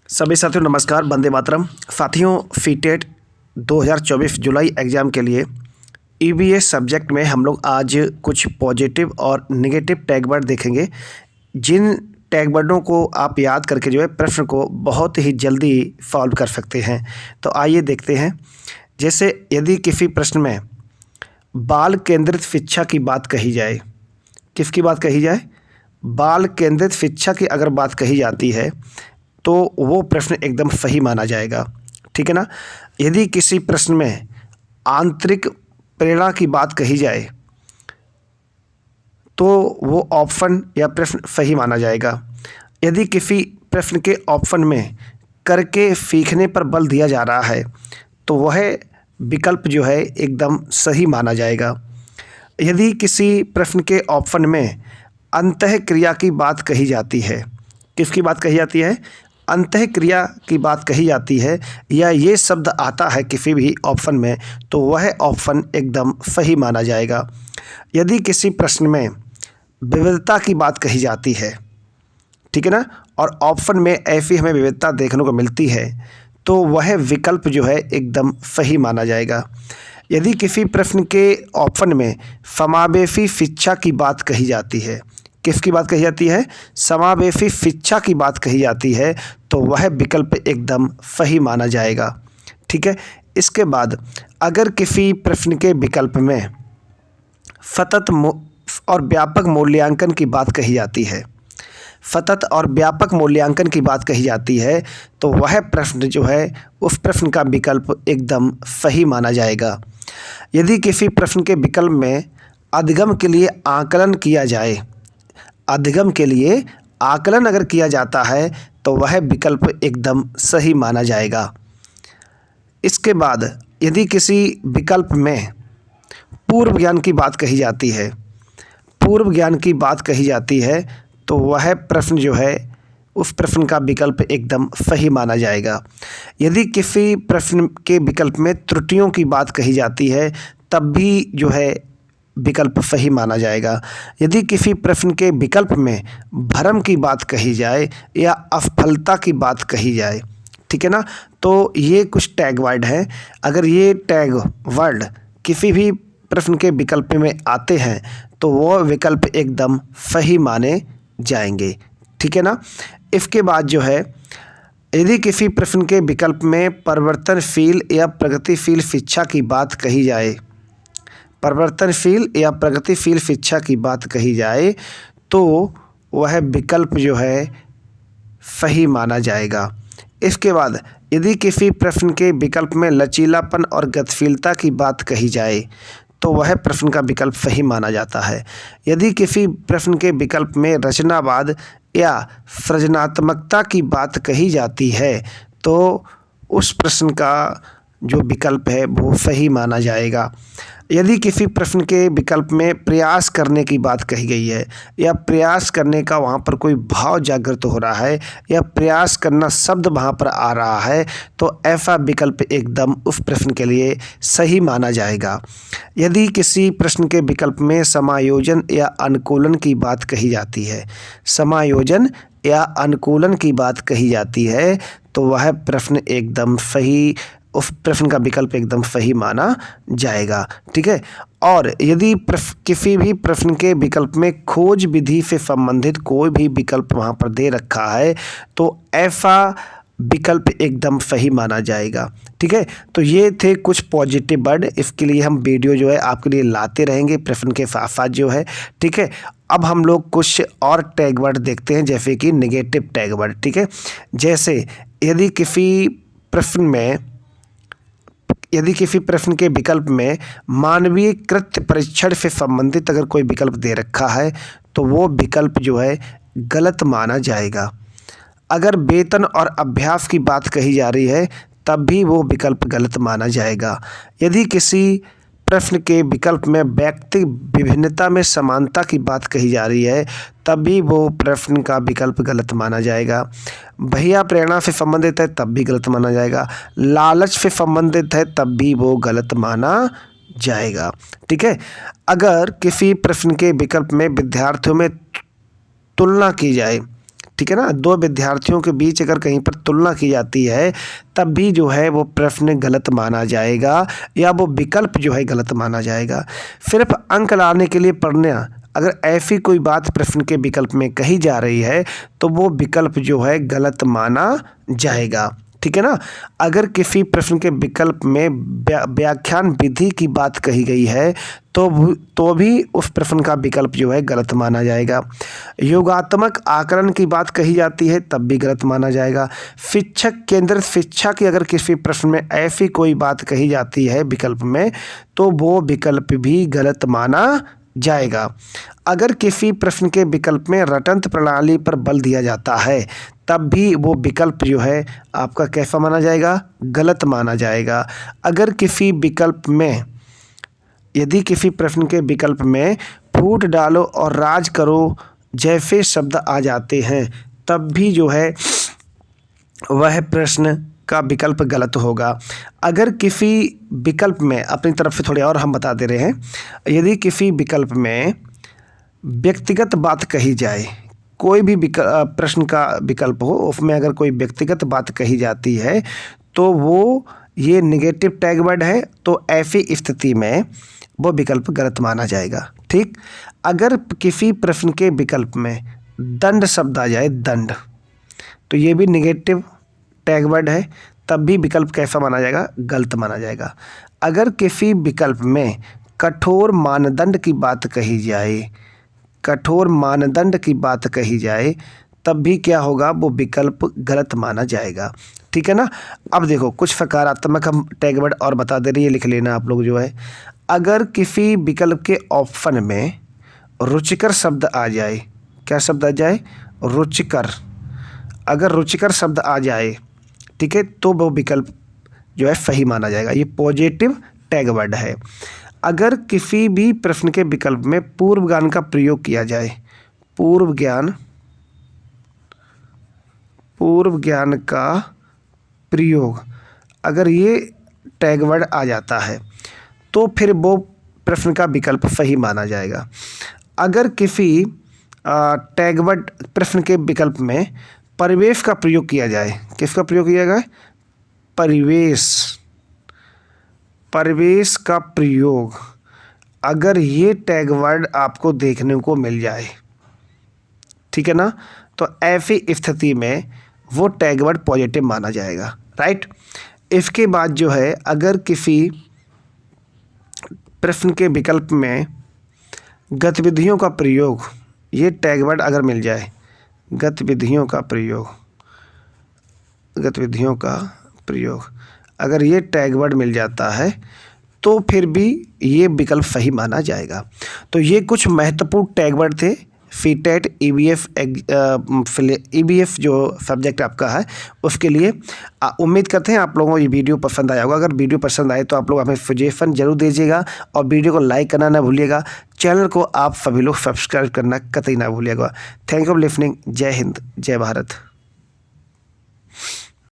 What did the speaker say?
सभी साथियों नमस्कार, वंदे मातरम। साथियों, सीटेट 2024 जुलाई एग्ज़ाम के लिए ईवीएस सब्जेक्ट में हम लोग आज कुछ पॉजिटिव और नेगेटिव टैग वर्ड देखेंगे, जिन टैग वर्डों को आप याद करके जो है प्रश्न को बहुत ही जल्दी सॉल्व कर सकते हैं। तो आइए देखते हैं। जैसे यदि किसी प्रश्न में बाल केंद्रित शिक्षा की बात कही जाए, किसकी बात कही जाए? बाल केंद्रित शिक्षा की अगर बात कही जाती है तो वो प्रश्न एकदम सही माना जाएगा, ठीक है ना। यदि किसी प्रश्न में आंतरिक प्रेरणा की बात कही जाए तो वो ऑप्शन या प्रश्न सही माना जाएगा। यदि किसी प्रश्न के ऑप्शन में करके सीखने पर बल दिया जा रहा है तो वह विकल्प जो है एकदम सही माना जाएगा। यदि किसी प्रश्न के ऑप्शन में अंतःक्रिया की बात कही जाती है, किसकी बात कही जाती है? अंतःक्रिया की बात कही जाती है या ये शब्द आता है किसी भी ऑप्शन में तो वह ऑप्शन एकदम सही माना जाएगा। यदि किसी प्रश्न में विविधता की बात कही जाती है, ठीक है ना, और ऑप्शन में ऐसी हमें विविधता देखने को मिलती है तो वह विकल्प जो है एकदम सही माना जाएगा। यदि किसी प्रश्न के ऑप्शन में समावेशी शिक्षा की बात कही जाती है, किसकी बात कही जाती है? समावेशी शिक्षा की बात कही जाती है तो वह विकल्प एकदम सही माना जाएगा, ठीक है। इसके बाद अगर किसी प्रश्न के विकल्प में सतत और व्यापक मूल्यांकन की बात कही जाती है, सतत और व्यापक मूल्यांकन की बात कही जाती है तो वह प्रश्न जो है उस प्रश्न का विकल्प एकदम सही माना जाएगा। यदि किसी प्रश्न के विकल्प में अधिगम के लिए आकलन किया जाए, अधिगम के लिए आकलन अगर किया जाता है तो वह विकल्प एकदम सही माना जाएगा। इसके बाद यदि किसी विकल्प में पूर्व ज्ञान की बात कही जाती है, पूर्व ज्ञान की बात कही जाती है तो वह प्रश्न जो है उस प्रश्न का विकल्प एकदम सही माना जाएगा। यदि किसी प्रश्न के विकल्प में त्रुटियों की बात कही जाती है तब भी जो है विकल्प सही माना जाएगा। यदि किसी प्रश्न के विकल्प में भ्रम की बात कही जाए या असफलता की बात कही जाए, ठीक है ना, तो ये कुछ टैग वर्ड हैं। अगर ये टैग वर्ड किसी भी प्रश्न के विकल्प में आते हैं तो वो विकल्प एकदम सही माने जाएंगे, ठीक है ना। इसके बाद जो है यदि किसी प्रश्न के विकल्प में परिवर्तनशील या प्रगतिशील शिक्षा की बात कही जाए, परिवर्तनशील या प्रगतिशील शिक्षा की बात कही जाए तो वह विकल्प जो है सही माना जाएगा। इसके बाद यदि किसी प्रश्न के विकल्प में लचीलापन और गतिशीलता की बात कही जाए तो वह प्रश्न का विकल्प सही माना जाता है। यदि किसी प्रश्न के विकल्प में रचनावाद या सृजनात्मकता की बात कही जाती है तो उस प्रश्न का जो विकल्प है वो सही माना जाएगा। यदि किसी प्रश्न के विकल्प में प्रयास करने की बात कही गई है या प्रयास करने का वहाँ पर कोई भाव जागृत हो रहा है या प्रयास करना शब्द वहाँ पर आ रहा है तो ऐसा विकल्प एकदम उस प्रश्न के लिए सही माना जाएगा। यदि किसी प्रश्न के विकल्प में समायोजन या अनुकूलन की बात कही जाती है, समायोजन या अनुकूलन की बात कही जाती है तो वह प्रश्न एकदम सही, उस प्रश्न का विकल्प एकदम सही माना जाएगा, ठीक है। और यदि किसी भी प्रश्न के विकल्प में खोज विधि से संबंधित कोई भी विकल्प वहाँ पर दे रखा है तो ऐसा विकल्प एकदम सही माना जाएगा, ठीक है। तो ये थे कुछ पॉजिटिव वर्ड। इसके लिए हम वीडियो जो है आपके लिए लाते रहेंगे प्रश्न के साथ साथ जो है, ठीक है। अब हम लोग कुछ और टैग वर्ड देखते हैं जैसे कि नेगेटिव टैग वर्ड, ठीक है। जैसे यदि किसी प्रश्न के विकल्प में मानवीय कृत्य परीक्षण से संबंधित अगर कोई विकल्प दे रखा है तो वो विकल्प जो है गलत माना जाएगा। अगर वेतन और अभ्यास की बात कही जा रही है तब भी वो विकल्प गलत माना जाएगा। यदि किसी प्रश्न के विकल्प में व्यक्ति विभिन्नता में समानता की बात कही जा रही है तब भी वो प्रश्न का विकल्प गलत माना जाएगा। भैया प्रेरणा से संबंधित है तब भी गलत माना जाएगा। लालच से संबंधित है तब भी वो गलत माना जाएगा, ठीक है। अगर किसी प्रश्न के विकल्प में विद्यार्थियों में तुलना की जाए ठीक है ना, दो विद्यार्थियों के बीच अगर कहीं पर तुलना की जाती है तब भी जो है वो प्रश्न गलत माना जाएगा या वो विकल्प जो है गलत माना जाएगा। सिर्फ अंक लाने के लिए पढ़ना, अगर ऐसी कोई बात प्रश्न के विकल्प में कही जा रही है तो वो विकल्प जो है गलत माना जाएगा, ठीक है ना। अगर किसी प्रश्न के विकल्प में व्याख्यान विधि की बात कही गई है तो भी उस प्रश्न का विकल्प जो है गलत माना जाएगा। योगात्मक आकलन की बात कही जाती है तब भी गलत माना जाएगा। शिक्षक केंद्रित शिक्षा की अगर किसी प्रश्न में ऐसी कोई बात कही जाती है विकल्प में तो वो विकल्प भी गलत माना जाएगा। अगर किसी प्रश्न के विकल्प में रटंत प्रणाली पर बल दिया जाता है तब भी वो विकल्प जो है आपका कैसा माना जाएगा, गलत माना जाएगा। अगर किसी विकल्प में, यदि किसी प्रश्न के विकल्प में फूट डालो और राज करो जैसे शब्द आ जाते हैं तब भी जो है वह प्रश्न का विकल्प गलत होगा। अगर किसी विकल्प में, अपनी तरफ से थोड़े और हम बता दे रहे हैं, यदि किसी विकल्प में व्यक्तिगत बात कही जाए, कोई भी प्रश्न का विकल्प हो उसमें अगर कोई व्यक्तिगत बात कही जाती है तो वो ये नेगेटिव टैग वर्ड है, तो ऐसी स्थिति में वो विकल्प गलत माना जाएगा, ठीक। अगर किसी प्रश्न के विकल्प में दंड शब्द आ जाए, दंड, तो ये भी नेगेटिव टैग वर्ड है, तब भी विकल्प कैसा माना जाएगा, गलत माना जाएगा। अगर किसी विकल्प में कठोर मानदंड की बात कही जाए, कठोर मानदंड की बात कही जाए तब भी क्या होगा, वो विकल्प गलत माना जाएगा, ठीक है ना। अब देखो कुछ सकारात्मक हम टैग वर्ड और बता दे रही है, लिख लेना आप लोग जो है। अगर किसी विकल्प के ऑप्शन में रुचिकर शब्द आ जाए, क्या शब्द आ जाए, रुचिकर, अगर रुचिकर शब्द आ जाए, ठीक है, तो वो विकल्प जो है सही माना जाएगा, ये पॉजिटिव टैग वर्ड है। अगर किसी भी प्रश्न के विकल्प में पूर्व ज्ञान का प्रयोग किया जाए, पूर्व ज्ञान का प्रयोग, अगर ये टैग वर्ड आ जाता है तो फिर वो प्रश्न का विकल्प सही माना जाएगा। अगर किसी टैग वर्ड प्रश्न के विकल्प में परिवेश का प्रयोग किया जाए, किसका प्रयोग किया जाए, परिवेश का प्रयोग, अगर ये टैग वर्ड आपको देखने को मिल जाए, ठीक है ना, तो ऐसी स्थिति में वो टैग वर्ड पॉजिटिव माना जाएगा, राइट। इसके बाद जो है अगर किसी प्रश्न के विकल्प में गतिविधियों का प्रयोग, ये टैग वर्ड अगर मिल जाए, गतिविधियों का प्रयोग, अगर ये टैग वर्ड मिल जाता है तो फिर भी ये विकल्प सही माना जाएगा। तो ये कुछ महत्वपूर्ण टैग वर्ड थे सीटेट ईबीएफ जो सब्जेक्ट आपका है उसके लिए। उम्मीद करते हैं आप लोगों को ये वीडियो पसंद आया होगा। अगर वीडियो पसंद आए तो आप लोग हमें सजेशन जरूर दीजिएगा और वीडियो को लाइक करना ना भूलिएगा। चैनल को आप सभी लोग सब्सक्राइब करना कतई ना भूलिएगा। Thank you for listening. जय हिंद, जय भारत।